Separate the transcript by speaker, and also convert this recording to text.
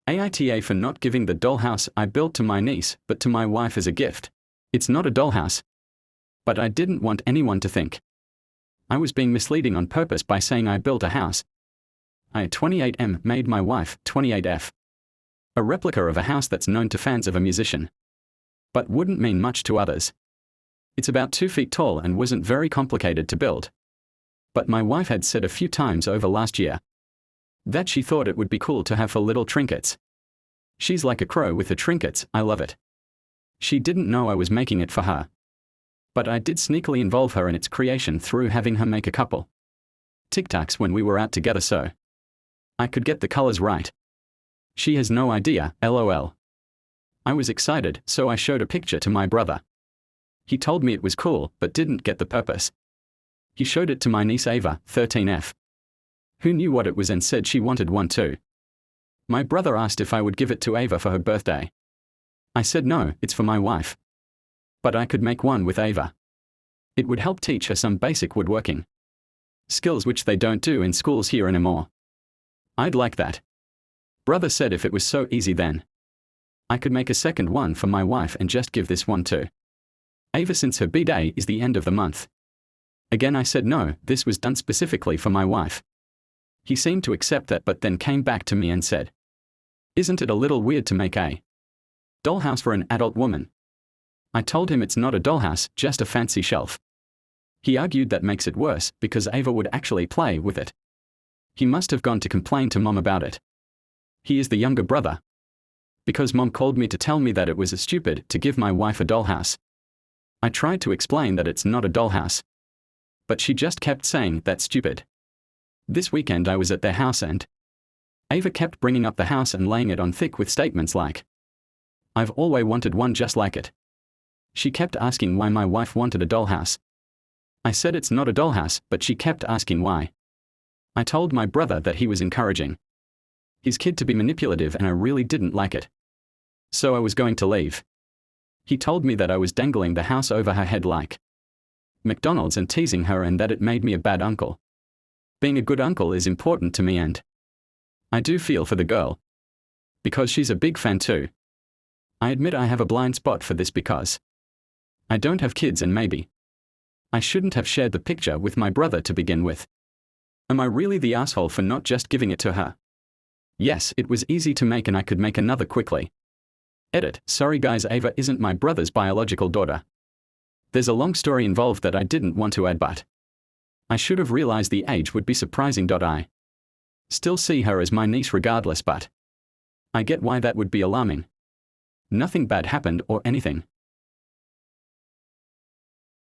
Speaker 1: AITA for not giving the dollhouse I built to my niece, but to my wife as a gift. It's not a dollhouse. But I didn't want anyone to think I was being misleading on purpose by saying I built a house. I 28M made my wife 28F. A replica of a house that's known to fans of a musician, but wouldn't mean much to others. It's about 2 feet tall and wasn't very complicated to build. But my wife had said a few times over last year that she thought it would be cool to have for little trinkets. She's like a crow with the trinkets, I love it. She didn't know I was making it for her. But I did sneakily involve her in its creation through having her make a couple tic-tacs when we were out together so I could get the colors right. She has no idea, lol. I was excited, so I showed a picture to my brother. He told me it was cool, but didn't get the purpose. He showed it to my niece Ava, 13F, who knew what it was and said she wanted one too. My brother asked if I would give it to Ava for her birthday. I said no, it's for my wife. But I could make one with Ava. It would help teach her some basic woodworking skills which they don't do in schools here anymore. I'd like that. Brother said if it was so easy then I could make a second one for my wife and just give this one to Ava since her B-day is the end of the month. Again I said no, this was done specifically for my wife. He seemed to accept that but then came back to me and said, "Isn't it a little weird to make a dollhouse for an adult woman?" I told him it's not a dollhouse, just a fancy shelf. He argued that makes it worse because Ava would actually play with it. He must have gone to complain to Mom about it. He is the younger brother. Because Mom called me to tell me that it was stupid to give my wife a dollhouse. I tried to explain that it's not a dollhouse. But she just kept saying that's stupid. This weekend I was at their house and Ava kept bringing up the house and laying it on thick with statements like, "I've always wanted one just like it." She kept asking why my wife wanted a dollhouse. I said it's not a dollhouse, but she kept asking why. I told my brother that he was encouraging his kid to be manipulative and I really didn't like it. So I was going to leave. He told me that I was dangling the house over her head like McDonald's and teasing her and that it made me a bad uncle. Being a good uncle is important to me and I do feel for the girl. Because she's a big fan too. I admit I have a blind spot for this because I don't have kids and maybe I shouldn't have shared the picture with my brother to begin with. Am I really the asshole for not just giving it to her? Yes, it was easy to make and I could make another quickly. Edit, sorry guys, Ava isn't my brother's biological daughter. There's a long story involved that I didn't want to add but I should have realized the age would be surprising. I still see her as my niece regardless but I get why that would be alarming. Nothing bad happened or anything.